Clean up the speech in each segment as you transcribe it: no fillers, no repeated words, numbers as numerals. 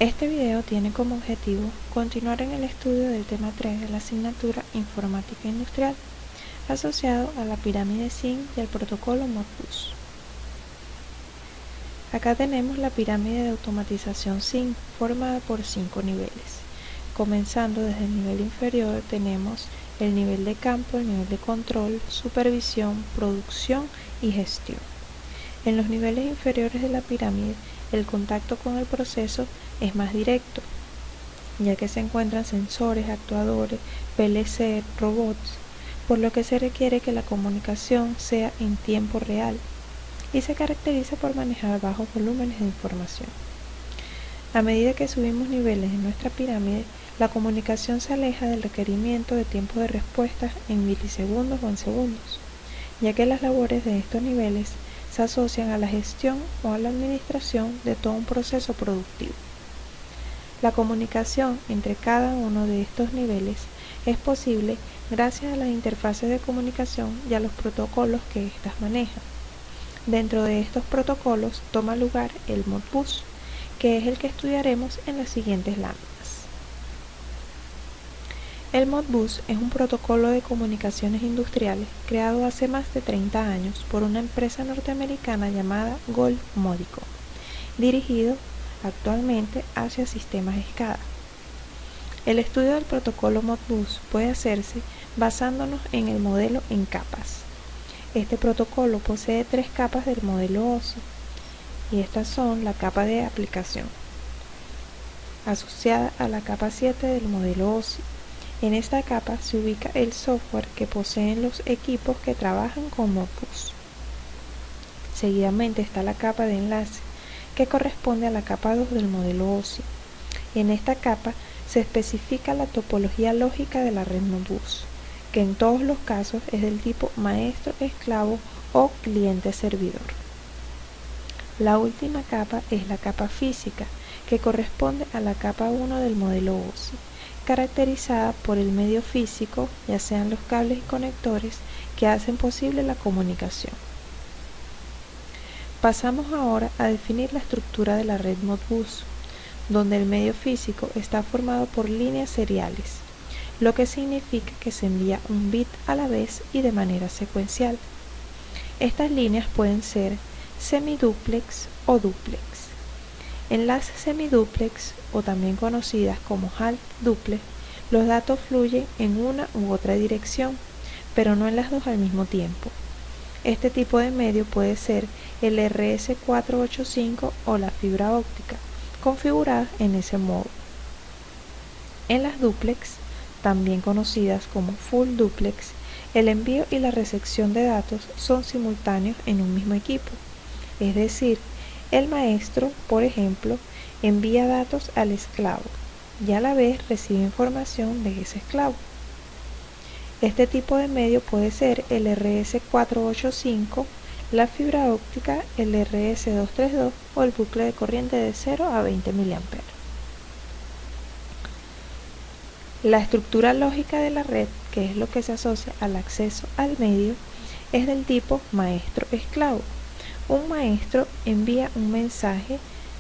Este video tiene como objetivo continuar en el estudio del tema 3 de la asignatura Informática Industrial, asociado a la pirámide SIN y al protocolo Modbus. Acá tenemos la pirámide de automatización SIN, formada por 5 niveles. Comenzando desde el nivel inferior tenemos el nivel de campo, el nivel de control, supervisión, producción y gestión. En los niveles inferiores de la pirámide, el contacto con el proceso es más directo, ya que se encuentran sensores, actuadores, PLC, robots, por lo que se requiere que la comunicación sea en tiempo real y se caracteriza por manejar bajos volúmenes de información. A medida que subimos niveles en nuestra pirámide, la comunicación se aleja del requerimiento de tiempo de respuesta en milisegundos o en segundos, ya que las labores de estos niveles se asocian a la gestión o a la administración de todo un proceso productivo. La comunicación entre cada uno de estos niveles es posible gracias a las interfaces de comunicación y a los protocolos que éstas manejan. Dentro de estos protocolos toma lugar el Modbus, que es el que estudiaremos en las siguientes láminas. El Modbus es un protocolo de comunicaciones industriales creado hace más de 30 años por una empresa norteamericana llamada Gold Modicon, dirigido actualmente hacia sistemas SCADA. El estudio del protocolo Modbus puede hacerse basándonos en el modelo en capas. Este protocolo posee 3 capas del modelo OSI, y estas son la capa de aplicación, asociada a la capa 7 del modelo OSI. En esta capa se ubica el software que poseen los equipos que trabajan con Modbus. Seguidamente está la capa de enlace, que corresponde a la capa 2 del modelo OSI. En esta capa se especifica la topología lógica de la red Modbus, que en todos los casos es del tipo maestro-esclavo o cliente-servidor. La última capa es la capa física, que corresponde a la capa 1 del modelo OSI, caracterizada por el medio físico, ya sean los cables y conectores, que hacen posible la comunicación. Pasamos ahora a definir la estructura de la red Modbus, donde el medio físico está formado por líneas seriales, lo que significa que se envía un bit a la vez y de manera secuencial. Estas líneas pueden ser semidúplex o dúplex. En las semidúplex, o también conocidas como half duplex, los datos fluyen en una u otra dirección, pero no en las dos al mismo tiempo. Este tipo de medio puede ser el RS485 o la fibra óptica, configurada en ese modo. En las dúplex, también conocidas como full duplex, el envío y la recepción de datos son simultáneos en un mismo equipo, es decir, el maestro, por ejemplo, envía datos al esclavo y a la vez recibe información de ese esclavo. Este tipo de medio puede ser el RS485, la fibra óptica, el RS232 o el bucle de corriente de 0 a 20 mA. La estructura lógica de la red, que es lo que se asocia al acceso al medio, es del tipo maestro-esclavo. Un maestro envía un mensaje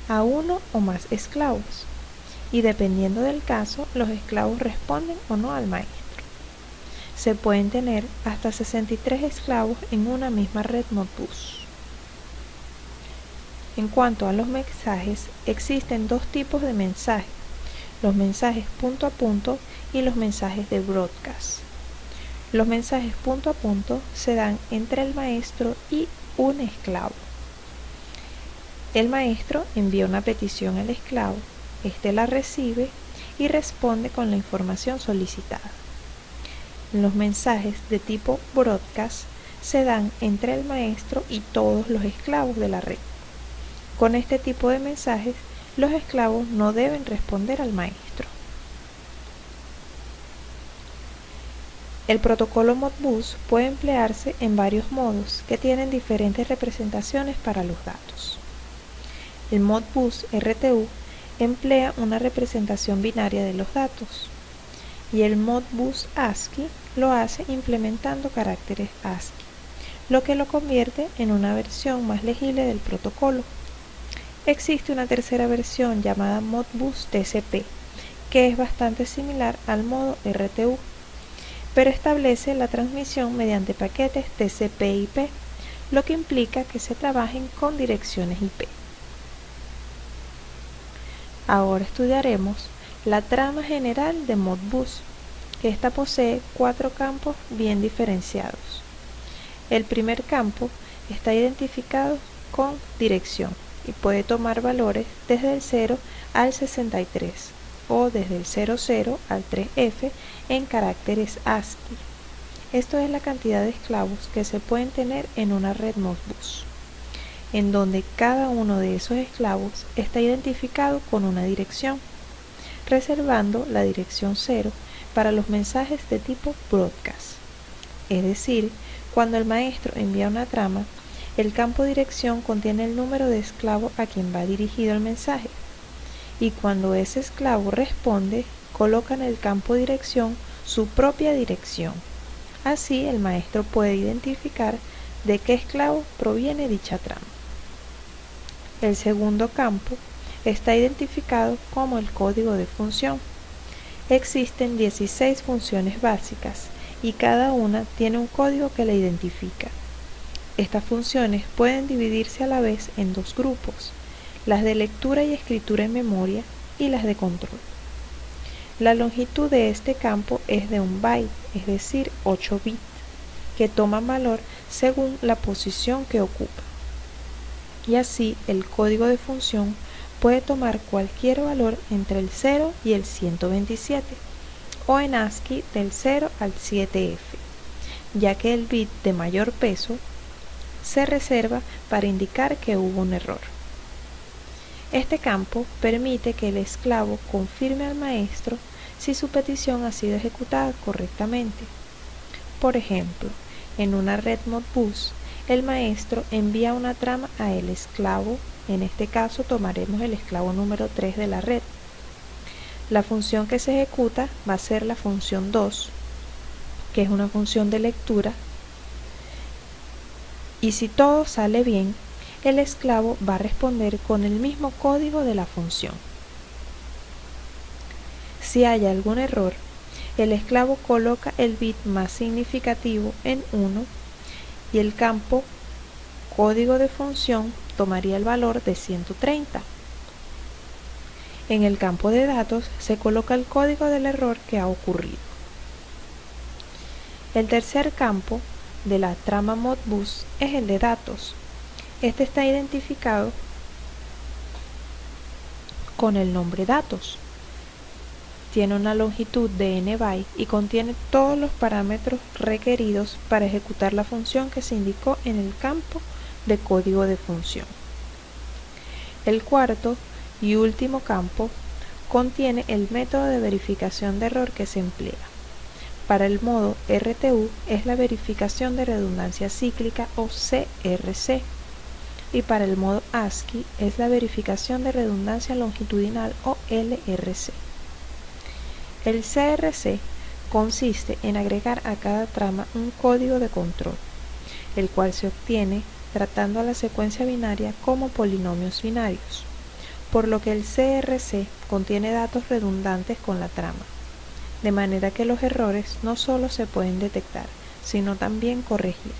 a uno o más esclavos, y dependiendo del caso, los esclavos responden o no al maestro. Se pueden tener hasta 63 esclavos en una misma red Modbus. En cuanto a los mensajes, existen dos tipos de mensajes: los mensajes punto a punto y los mensajes de broadcast. Los mensajes punto a punto se dan entre el maestro y un esclavo. El maestro envía una petición al esclavo, éste la recibe y responde con la información solicitada. Los mensajes de tipo broadcast se dan entre el maestro y todos los esclavos de la red. Con este tipo de mensajes, los esclavos no deben responder al maestro. El protocolo Modbus puede emplearse en varios modos que tienen diferentes representaciones para los datos. El Modbus RTU emplea una representación binaria de los datos, y el Modbus ASCII lo hace implementando caracteres ASCII, lo que lo convierte en una versión más legible del protocolo. Existe una tercera versión llamada Modbus TCP, que es bastante similar al modo RTU, pero establece la transmisión mediante paquetes TCP/IP, lo que implica que se trabajen con direcciones IP. Ahora estudiaremos la trama general de Modbus, que ésta posee 4 campos bien diferenciados. El primer campo está identificado con dirección y puede tomar valores desde el 0 al 63 o desde el 00 al 3F en caracteres ASCII. Esto es la cantidad de esclavos que se pueden tener en una red Modbus, en donde cada uno de esos esclavos está identificado con una dirección, reservando la dirección 0 para los mensajes de tipo broadcast. Es decir, cuando el maestro envía una trama, el campo dirección contiene el número de esclavo a quien va dirigido el mensaje, y cuando ese esclavo responde, coloca en el campo dirección su propia dirección. Así el maestro puede identificar de qué esclavo proviene dicha trama. El segundo campo está identificado como el código de función. Existen 16 funciones básicas y cada una tiene un código que la identifica. Estas funciones pueden dividirse a la vez en 2 grupos, las de lectura y escritura en memoria y las de control. La longitud de este campo es de 1 byte, es decir, 8 bits, que toman valor según la posición que ocupa. Y así el código de función puede tomar cualquier valor entre el 0 y el 127, o en ASCII del 0 al 7F, ya que el bit de mayor peso se reserva para indicar que hubo un error. Este campo permite que el esclavo confirme al maestro si su petición ha sido ejecutada correctamente. Por ejemplo, en una red Modbus, el maestro envía una trama a el esclavo, en este caso tomaremos el esclavo número 3 de la red. La función que se ejecuta va a ser la función 2, que es una función de lectura, y si todo sale bien, el esclavo va a responder con el mismo código de la función. Si hay algún error, el esclavo coloca el bit más significativo en 1 y el campo código de función tomaría el valor de 130. En el campo de datos se coloca el código del error que ha ocurrido. El tercer campo de la trama Modbus es el de datos. Este está identificado con el nombre datos. Tiene una longitud de n bytes y contiene todos los parámetros requeridos para ejecutar la función que se indicó en el campo de código de función. El cuarto y último campo contiene el método de verificación de error que se emplea. Para el modo RTU es la verificación de redundancia cíclica o CRC, y para el modo ASCII es la verificación de redundancia longitudinal o LRC. El CRC consiste en agregar a cada trama un código de control, el cual se obtiene tratando a la secuencia binaria como polinomios binarios, por lo que el CRC contiene datos redundantes con la trama, de manera que los errores no solo se pueden detectar, sino también corregir.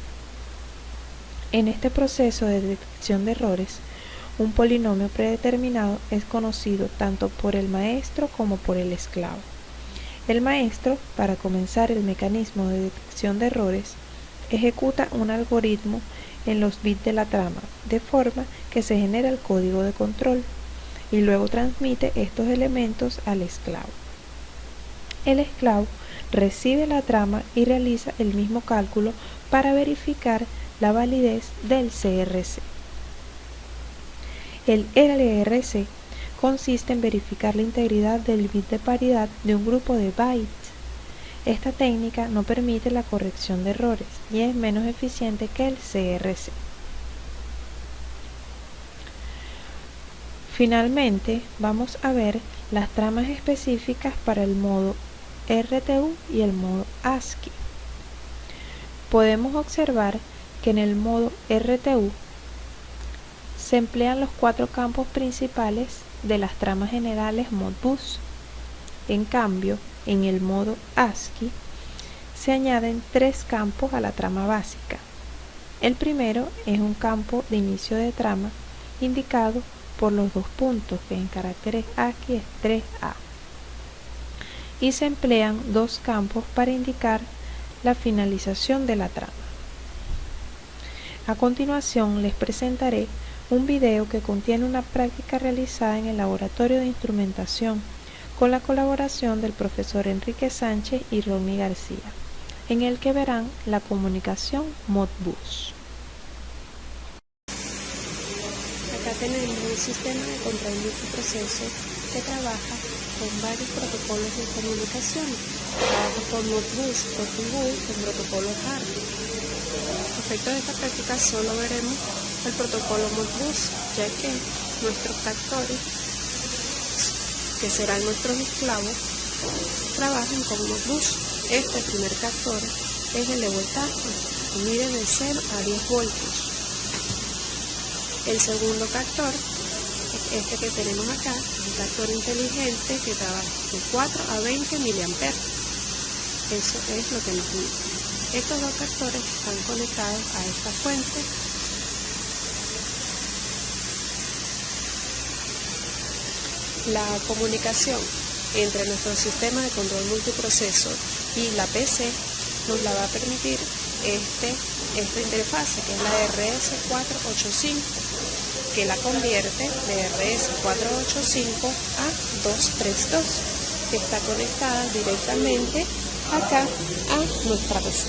En este proceso de detección de errores, un polinomio predeterminado es conocido tanto por el maestro como por el esclavo. El maestro, para comenzar el mecanismo de detección de errores, ejecuta un algoritmo en los bits de la trama, de forma que se genera el código de control, y luego transmite estos elementos al esclavo. El esclavo recibe la trama y realiza el mismo cálculo para verificar la validez del CRC. El LRC consiste en verificar la integridad del bit de paridad de un grupo de bytes. Esta técnica no permite la corrección de errores y es menos eficiente que el CRC. Finalmente, vamos a ver las tramas específicas para el modo RTU y el modo ASCII. Podemos observar que en el modo RTU Se emplean los 4 campos principales de las tramas generales Modbus. En cambio, en el modo ASCII se añaden 3 campos a la trama básica. El primero es un campo de inicio de trama indicado por los 2 puntos, que en caracteres ASCII es 3A. Y se emplean 2 campos para indicar la finalización de la trama. A continuación les presentaré un video que contiene una práctica realizada en el laboratorio de instrumentación con la colaboración del profesor Enrique Sánchez y Ronnie García, en el que verán la comunicación Modbus. Acá tenemos un sistema de control multiproceso que trabaja con varios protocolos de comunicación. Trabaja con Modbus, Profibus, con protocolos HART. Respecto de esta práctica solo veremos el protocolo Modbus, ya que nuestros factores, que serán nuestros esclavos, trabajan con Modbus. Este primer factor es el de voltaje, mide de 0 a 10 voltios. El segundo factor es este que tenemos acá, un factor inteligente que trabaja de 4 a 20 miliamperes. Eso es lo que nos mide. Estos 2 factores están conectados a esta fuente. La comunicación entre nuestro sistema de control multiproceso y la PC nos la va a permitir esta interfase, que es la RS485, que la convierte de RS485 a 232, que está conectada directamente acá a nuestra PC.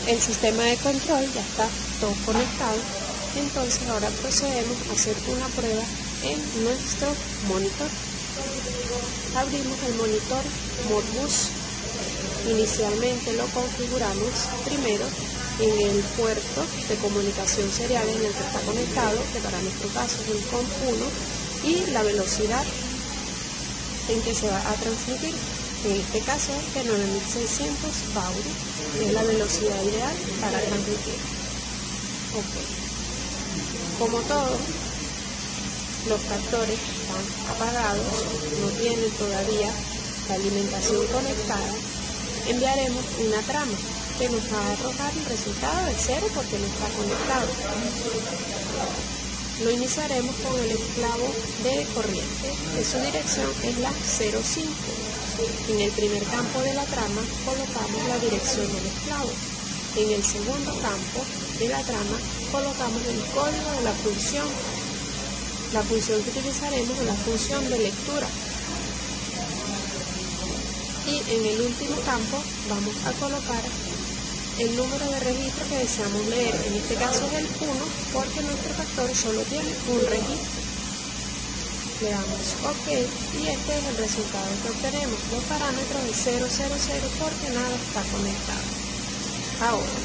El sistema de control ya está todo conectado, entonces ahora procedemos a hacer una prueba en nuestro monitor. Abrimos el monitor Modbus. Inicialmente lo configuramos primero en el puerto de comunicación serial en el que está conectado, que para nuestro caso es el COM1, y la velocidad en que se va a transmitir. En este caso es de 9600 baud, que es la velocidad ideal para transmitir. Como todo, los factores están apagados, no tienen todavía la alimentación conectada, enviaremos una trama que nos va a arrojar el resultado de 0 porque no está conectado. Lo iniciaremos con el esclavo de corriente, que su dirección es la 05. En el primer campo de la trama colocamos la dirección del esclavo. En el segundo campo de la trama colocamos el código de la función. La función que utilizaremos es la función de lectura. Y en el último campo vamos a colocar el número de registro que deseamos leer. En este caso es el 1 porque nuestro factor solo tiene un registro. Le damos OK y este es el resultado que obtenemos. Los parámetros de 0, 0, 0 porque nada está conectado. Ahora,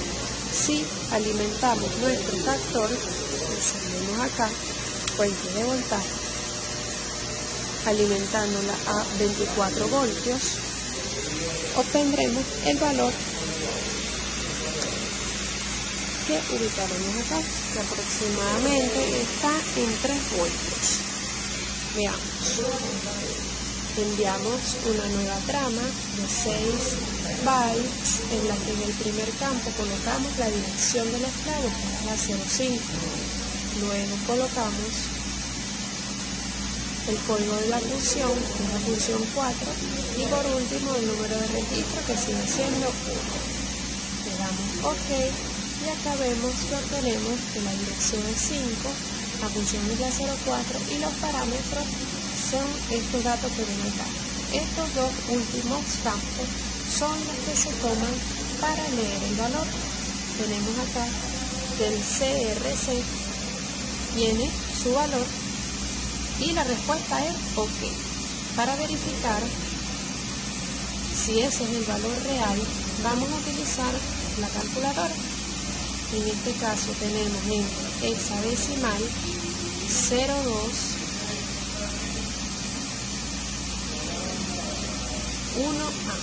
si alimentamos nuestro factor, encendemos acá, fuente de voltaje, alimentándola a 24 voltios, obtendremos el valor que ubicaremos acá, que aproximadamente está en 3 voltios. Veamos. Enviamos una nueva trama de 6 bytes en la que en el primer campo colocamos la dirección del esclavo, que es la 05. Luego colocamos el código de la función, que es la función 4, y por último el número de registro, que sigue siendo 1. Le damos OK y acá vemos que obtenemos que la dirección es 5, la función es la 04 y los parámetros son estos datos que ven acá. Estos 2 últimos campos son los que se toman para leer el valor. Tenemos acá que el CRC tiene su valor y la respuesta es OK. Para verificar si ese es el valor real, vamos a utilizar la calculadora. En este caso tenemos en hexadecimal 02 1A.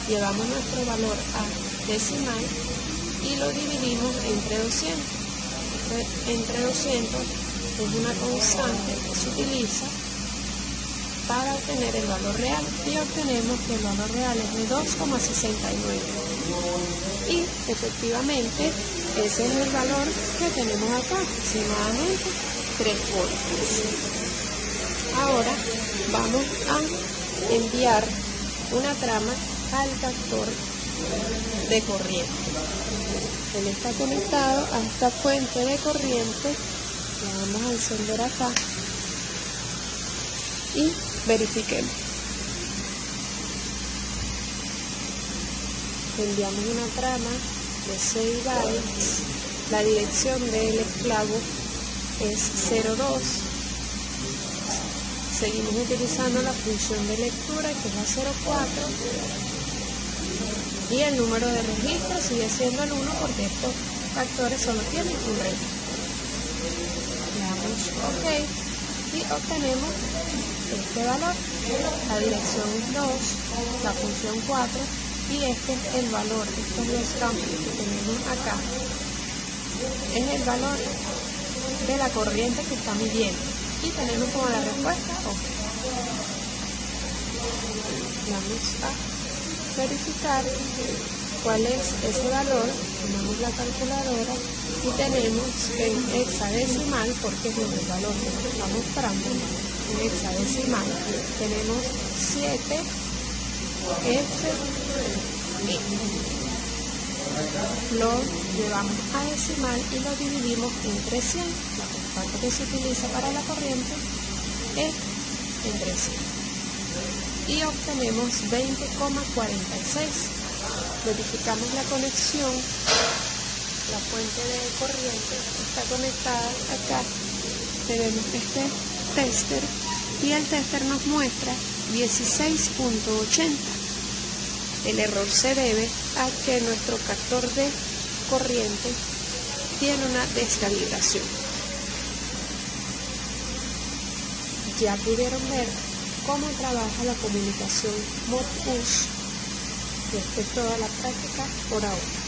llevamos nuestro valor a decimal y lo dividimos entre 200. Entre 200 es una constante que se utiliza para obtener el valor real y obtenemos que el valor real es de 2,69 y efectivamente ese es el valor que tenemos acá, aproximadamente 3 voltios. Ahora vamos a enviar una trama al captor de corriente. Él está conectado a esta fuente de corriente. La vamos a encender acá y verifiquemos. Enviamos una trama de 6 bytes. La dirección del esclavo es 02. Seguimos utilizando la función de lectura, que es la 04. Y el número de registro sigue siendo el 1 porque estos factores solo tienen un registro. Le damos OK y obtenemos este valor. La dirección es 2, la función 4 y este es el valor. Estos dos campos que tenemos acá es el valor de la corriente que está midiendo y tenemos como la respuesta OK. Vamos a verificar cuál es ese valor. Tomamos la calculadora y tenemos en hexadecimal, porque es el valor que nos está mostrando en hexadecimal, tenemos 7 F. Lo llevamos a decimal y lo dividimos entre 100. La constante que se utiliza para la corriente es entre 100. Y obtenemos 20,46. Verificamos la conexión. La fuente de corriente está conectada acá. Tenemos este tester y el tester nos muestra 16.80. El error se debe a que nuestro captor de corriente tiene una descalibración. Ya pudieron ver cómo trabaja la comunicación Mod-Push. Y esta es toda la práctica por ahora.